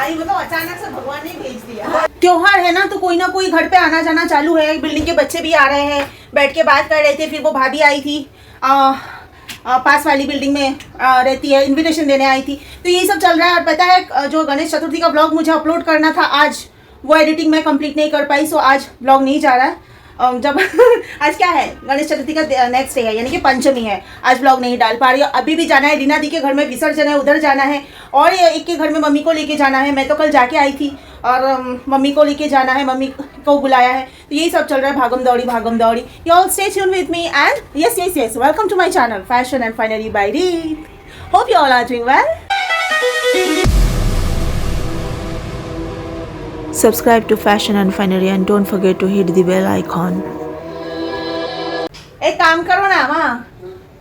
आई मतलब अचानक से भगवान ने भेज दिया। त्योहार है ना तो कोई ना कोई घर पे आना जाना चालू है। बिल्डिंग के बच्चे भी आ रहे हैं, बैठ के बात कर रहे थे। फिर वो भाभी आई थी, पास वाली बिल्डिंग में रहती है, इनविटेशन देने आई थी। तो यही सब चल रहा है। और पता है जो गणेश चतुर्थी का ब्लॉग मुझे अपलोड करना था आज, वो एडिटिंग मैं कंप्लीट नहीं कर पाई। सो आज ब्लॉग नहीं जा रहा है। जब आज क्या है, गणेश चतुर्थी का नेक्स्ट डे है, यानी कि पंचमी है। आज ब्लॉग नहीं डाल पा रही हूँ। अभी भी जाना है, रीना दी के घर में विसर्जन है, उधर जाना है। और एक के घर में मम्मी को लेके जाना है। मैं तो कल जाके आई थी और मम्मी को लेके जाना है, मम्मी को बुलाया है। तो यही सब चल रहा है, भागम दौड़ी भागम दौड़ी। You all stay tune with me and yes yes yes welcome to my channel fashion and finery by Reet. Hope you all are doing well. Subscribe to Fashion and Finery and don't forget to hit the bell icon. एक काम करो ना माँ,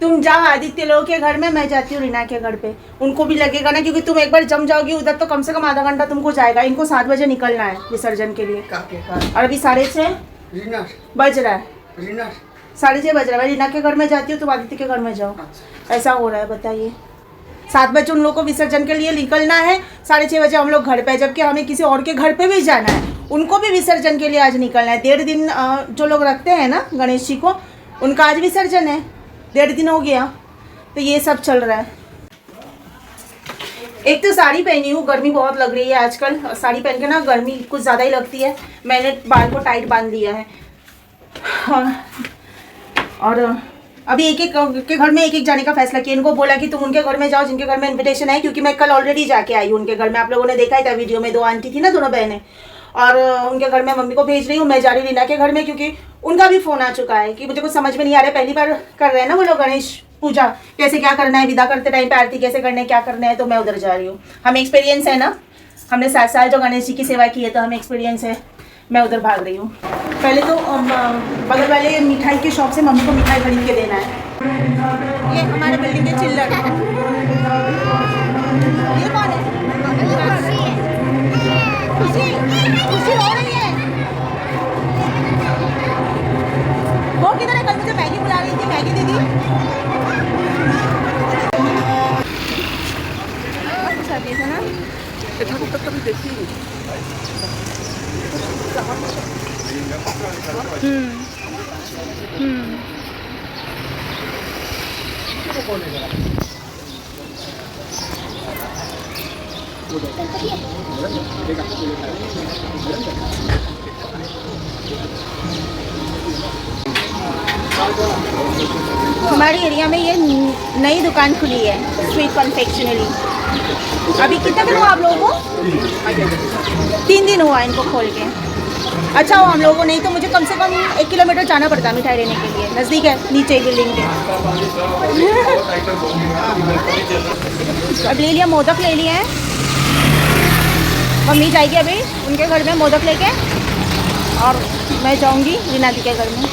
तुम जाओ आदित्य लोग के घर में, मैं जाती हूँ रीना के घर पे। उनको भी लगेगा ना, क्योंकि तुम एक बार जम जाओगी उधर तो कम से कम आधा घंटा तुमको जाएगा। इनको 7 बजे निकलना है विसर्जन के लिए और अभी 6:30 बज रहा है। 6:30 बज रहा है। मैं रीना के घर में जाती हूँ, तुम आदित्य के घर में जाओ। ऐसा हो रहा है, बताइए। 7 बजे उन लोग को विसर्जन के लिए निकलना है, 6:30 बजे हम लोग घर पे, जबकि हमें किसी और के घर पे भी जाना है। उनको भी विसर्जन के लिए आज निकलना है। 1.5 दिन जो लोग रखते हैं ना गणेश जी को, उनका आज विसर्जन है। 1.5 दिन हो गया। तो ये सब चल रहा है। एक तो साड़ी पहनी हूँ, गर्मी बहुत लग रही है आजकल। साड़ी पहन के ना गर्मी कुछ ज़्यादा ही लगती है। मैंने बाल को टाइट बांध लिया है। और अभी एक एक के घर में एक जाने का फैसला किया। इनको बोला कि तुम उनके घर में जाओ जिनके घर में इनविटेशन है, क्योंकि मैं कल ऑलरेडी जाके आई हूँ उनके घर में। आप लोगों ने देखा ही था वीडियो में, 2 आंटी थी ना, दोनों बहनें। और उनके घर में मम्मी को भेज रही हूँ। मैं जा रही रीना के घर में, क्योंकि उनका भी फ़ोन आ चुका है कि मुझे कुछ समझ में नहीं आ रहा है। पहली बार कर रहे हैं ना वो लोग गणेश पूजा, कैसे क्या करना है, विदा करते टाइम पे आरती कैसे करना है, क्या करना है। तो मैं उधर जा रही हूँ। हमें एक्सपीरियंस है ना, हमने 7 साल जो गणेश जी की सेवा की है, तो हमें एक्सपीरियंस है। मैं उधर भाग रही हूँ। पहले तो बगल वाले मिठाई की शॉप से मम्मी को मिठाई खरीद के देना है। ये हमारे बिल्डिंग के चिल्लर। ये कौन है? खुशी खुशी हो रही है। वो किधर है? कल मुझे मैगी बुला रही थी, मैगी दीदी। अच्छा कैसा ना? हमारे एरिया में ये नई दुकान खुली है, स्वीट कन्फेक्शनरी। अभी कितना दिन हुआ आप लोगों को? 3 दिन हुआ इनको खोल के। अच्छा हो हम लोगों को, नहीं तो मुझे कम से कम 1 किलोमीटर जाना पड़ता मिठाई लेने के लिए। नज़दीक है, नीचे बिल्डिंग के। अब ले लिया, मोदक ले लिया है। मम्मी जाएगी अभी उनके घर में मोदक लेके, और मैं जाऊंगी रीना दी के घर में।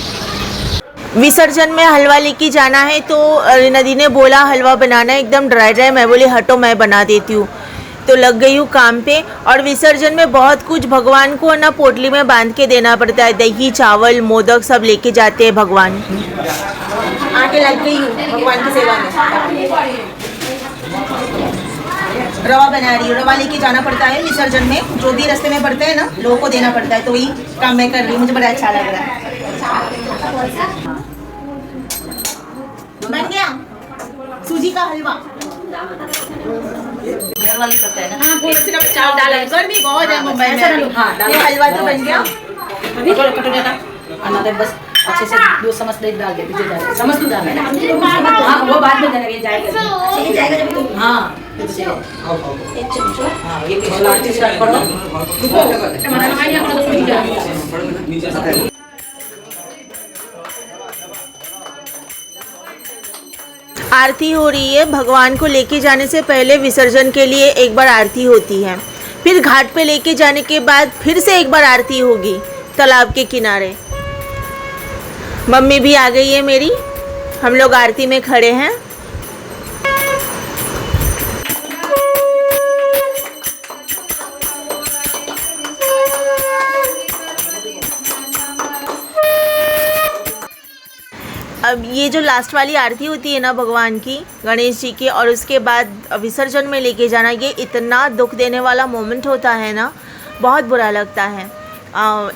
विसर्जन में हलवा लेके जाना है, तो रीना दी ने बोला हलवा बनाना है एकदम ड्राई ड्राई। मैं बोली हटो मैं बना देती हूँ। तो लग गई हूँ काम पे। और विसर्जन में बहुत कुछ भगवान को ना पोटली में बांध के देना पड़ता है। दही चावल मोदक सब लेके जाते हैं भगवान। आके लग गई हूँ भगवान की सेवा में। रवा बना रही हूँ। रवा लेके जाना पड़ता है विसर्जन में, जो भी रास्ते में पड़ते हैं ना लोगों को देना पड़ता है। तो वही काम मैं कर रही हूँ, मुझे बड़ा अच्छा लग रहा है। बन गया सूजी का हलवा। घर वाली सब है ना। हाँ, सिर्फ चावल डाला है। गर्मी बहुत है मुंबई में। ये हलवा तो बन गया। कटो देना आना बस अच्छे से 2 चम्मच दही डाल दे, पीछे डाल समझ तू डाल देना। हाँ वो बाद में देना, ये जाएगा ये जाएगा जब तुम। हाँ एक चम्मच। हाँ ये भी लाठी स्टार्ट कर दो। टमाटर खाइए अपना तो नीचे। आरती हो रही है। भगवान को लेके जाने से पहले विसर्जन के लिए एक बार आरती होती है, फिर घाट पे लेके जाने के बाद फिर से एक बार आरती होगी तालाब के किनारे। मम्मी भी आ गई है मेरी, हम लोग आरती में खड़े हैं। अब ये जो लास्ट वाली आरती होती है ना भगवान की, गणेश जी की, और उसके बाद विसर्जन में लेके जाना, ये इतना दुख देने वाला मोमेंट होता है ना, बहुत बुरा लगता है।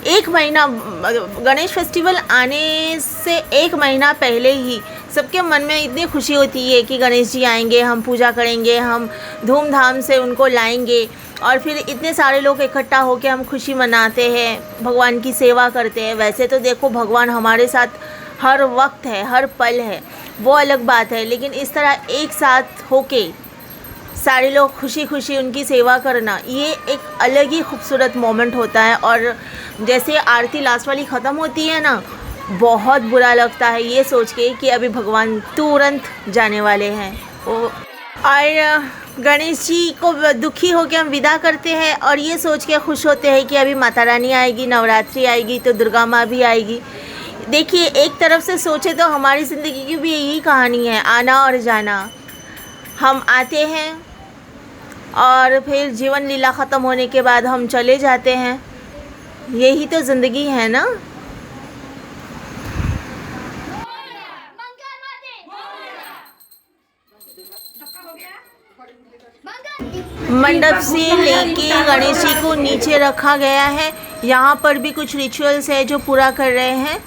एक महीना गणेश फेस्टिवल आने से एक महीना पहले ही सबके मन में इतनी खुशी होती है कि गणेश जी आएंगे, हम पूजा करेंगे, हम धूमधाम से उनको लाएंगे, और फिर इतने सारे लोग इकट्ठा होकर हम खुशी मनाते हैं, भगवान की सेवा करते हैं। वैसे तो देखो भगवान हमारे साथ हर वक्त है, हर पल है, वो अलग बात है, लेकिन इस तरह एक साथ होके सारे लोग खुशी खुशी उनकी सेवा करना, ये एक अलग ही खूबसूरत मोमेंट होता है। और जैसे आरती लास्ट वाली ख़त्म होती है ना, बहुत बुरा लगता है ये सोच के कि अभी भगवान तुरंत जाने वाले हैं। और गणेश जी को दुखी होकर हम विदा करते हैं और ये सोच के खुश होते हैं कि अभी माता रानी आएगी, नवरात्रि आएगी, तो दुर्गा माँ भी आएगी। देखिए, एक तरफ से सोचे तो हमारी ज़िंदगी की भी यही कहानी है, आना और जाना। हम आते हैं और फिर जीवन लीला ख़त्म होने के बाद हम चले जाते हैं, यही तो ज़िंदगी है ना। मंडप से लेके गणेश जी को नीचे रखा गया है। यहाँ पर भी कुछ रिचुअल्स है जो पूरा कर रहे हैं।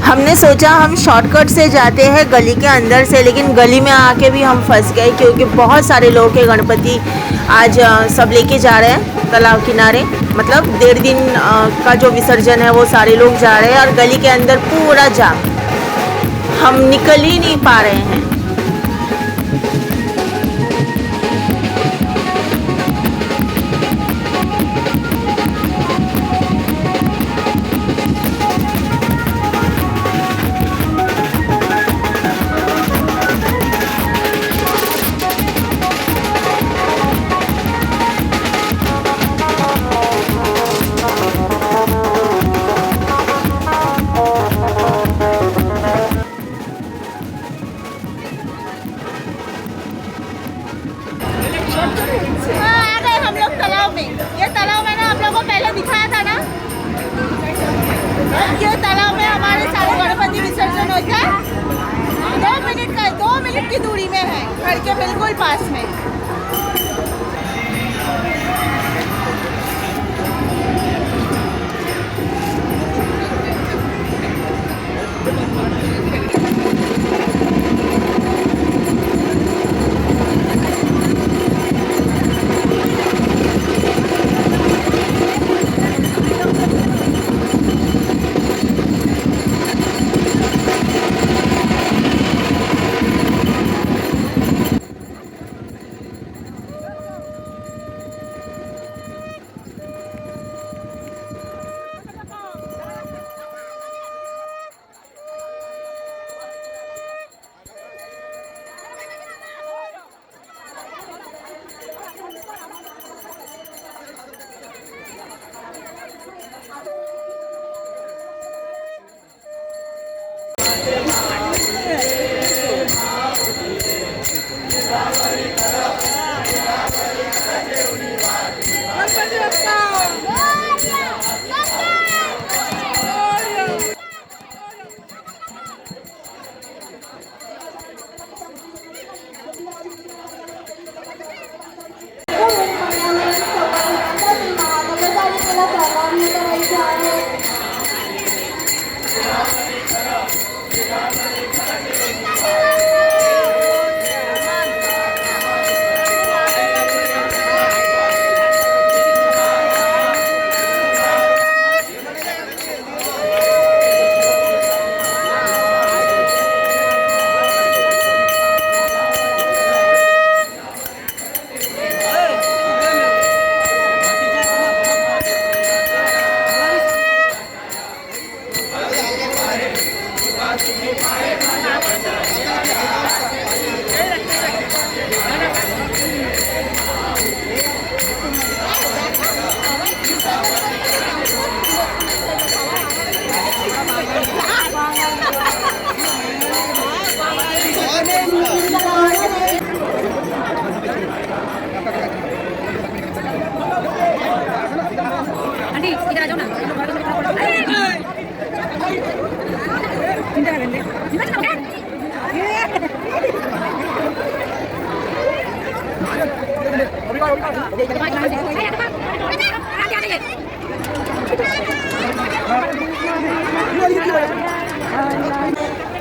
हमने सोचा हम शॉर्टकट से जाते हैं गली के अंदर से, लेकिन गली में आके भी हम फंस गए क्योंकि बहुत सारे लोग के गणपति आज सब लेके जा रहे हैं तालाब किनारे। मतलब 1.5 दिन का जो विसर्जन है वो सारे लोग जा रहे हैं और गली के अंदर पूरा जाम, हम निकल ही नहीं पा रहे हैं। आ गए हम लोग तालाब में। ये तालाब मैंने आप लोगों को पहले दिखाया था ना, ये तालाब में हमारे सारे गणपति विसर्जन होता है। 2 मिनट की दूरी में है, घर के बिल्कुल पास में।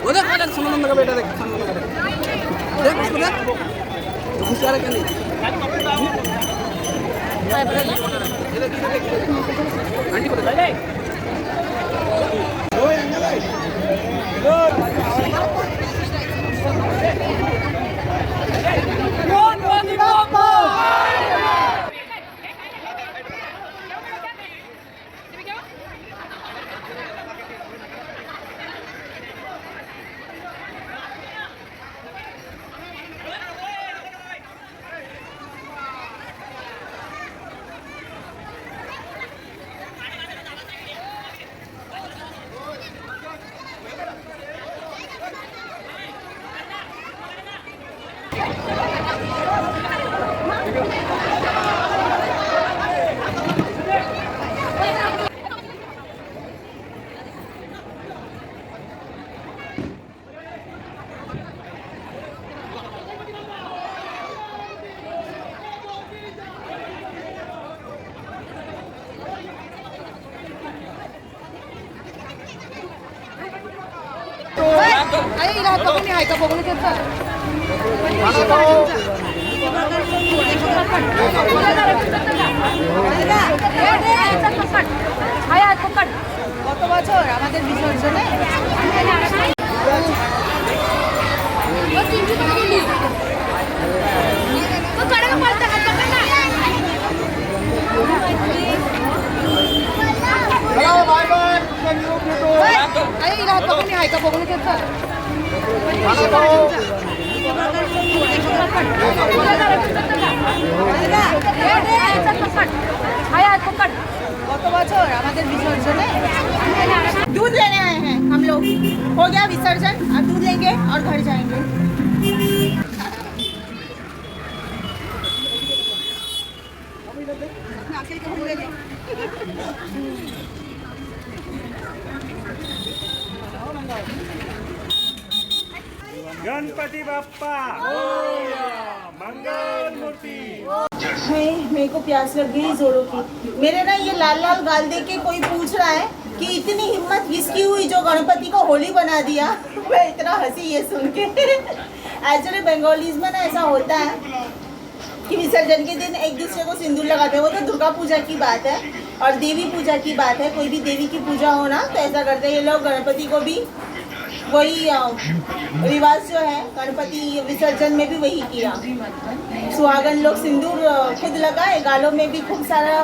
वो देख वो देख सुमन का बेटा देख सुमन का बेटा देख उसको देख होशियार है क्या नहीं आंटी को देख अरे इलाज पकड़ने आहे का बघून घेतलं কত বছর আমাদের বিসর্জনে अरे इलाज पकड़ने आहे का बघून घेतलं কত বছর আমাদের বিসর্জনে दूध लेने आए हैं हम लोग हो गया विसर्जन अब दूध लेंगे और घर जाएंगे गणपति बाप्पा मंगल मूर्ति। मेरे को प्यास लग गई जोरों की। मेरे ना ये लाल लाल गाल देख के कोई पूछ रहा है कि इतनी हिम्मत किसकी हुई जो गणपति को होली बना दिया। मैं इतना हंसी ये सुन के। एक्चुअली बंगालीज में ना ऐसा होता है कि विसर्जन के दिन एक दूसरे को सिंदूर लगाते हैं। वो तो दुर्गा पूजा की बात है और देवी पूजा की बात है। कोई भी देवी की पूजा हो ना तो ऐसा करते हैं ये लोग। गणपति को भी वही रिवाज जो है गणपति विसर्जन में भी वही किया। सुहागन लोग सिंदूर खुद लगाए, गालों में भी खूब सारा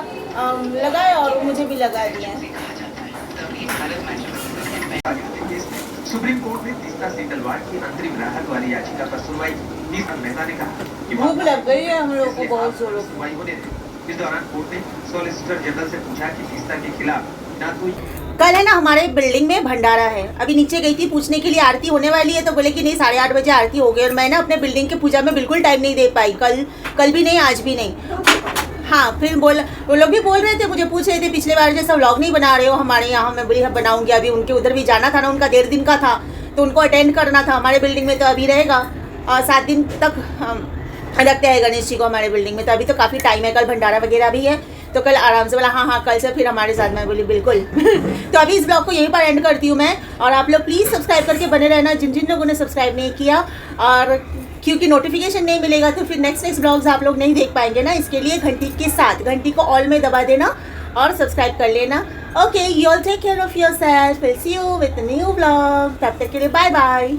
लगाए और मुझे भी लगा दिया। सुप्रीम कोर्ट ने तीसरा सेंट्रल वार्ड की अंतरिम राहत वाली याचिका पर सुनवाई। मेहता ने कहा कि भूख लग गई है हम लोग को बहुत जोरों की। सुनवाई होने दी। इस दौरान कोर्ट ने सॉलिसिटर जनरल से पूछा कि तीसरा के खिलाफ ना तो कल है ना हमारे बिल्डिंग में भंडारा है। अभी नीचे गई थी पूछने के लिए आरती होने वाली है तो बोले कि नहीं 8:30 बजे आरती हो गई। और मैं ना अपने बिल्डिंग की पूजा में बिल्कुल टाइम नहीं दे पाई। कल भी नहीं, आज भी नहीं। हाँ, फिर वो लोग भी बोल रहे थे, मुझे पूछ रहे थे पिछले बार जैसा व्लॉग नहीं बना रहे हो हमारे यहाँ। मैं बोली बनाऊंगी। अभी उनके उधर भी जाना था ना, उनका 1.5 दिन का था तो उनको अटेंड करना था। हमारे बिल्डिंग में तो अभी रहेगा और 7 दिन तक रखते हैं गणेश जी को हमारे बिल्डिंग में। तो अभी तो काफ़ी टाइम है। कल भंडारा वगैरह भी है तो कल आराम से बोला हाँ कल से फिर हमारे साथ। मैं बोली बिल्कुल। तो अभी इस ब्लॉग को यहीं पर एंड करती हूँ मैं। और आप लोग प्लीज़ सब्सक्राइब करके बने रहना जिन जिन लोगों ने सब्सक्राइब नहीं किया। और क्योंकि नोटिफिकेशन नहीं मिलेगा तो फिर नेक्स्ट ब्लॉग्स आप लोग नहीं देख पाएंगे ना। इसके लिए घंटी के साथ घंटी को ऑल में दबा देना और सब्सक्राइब कर लेना। Okay, you all take care of yourself. Will see you with new blog. तब तक के लिए बाय बाय।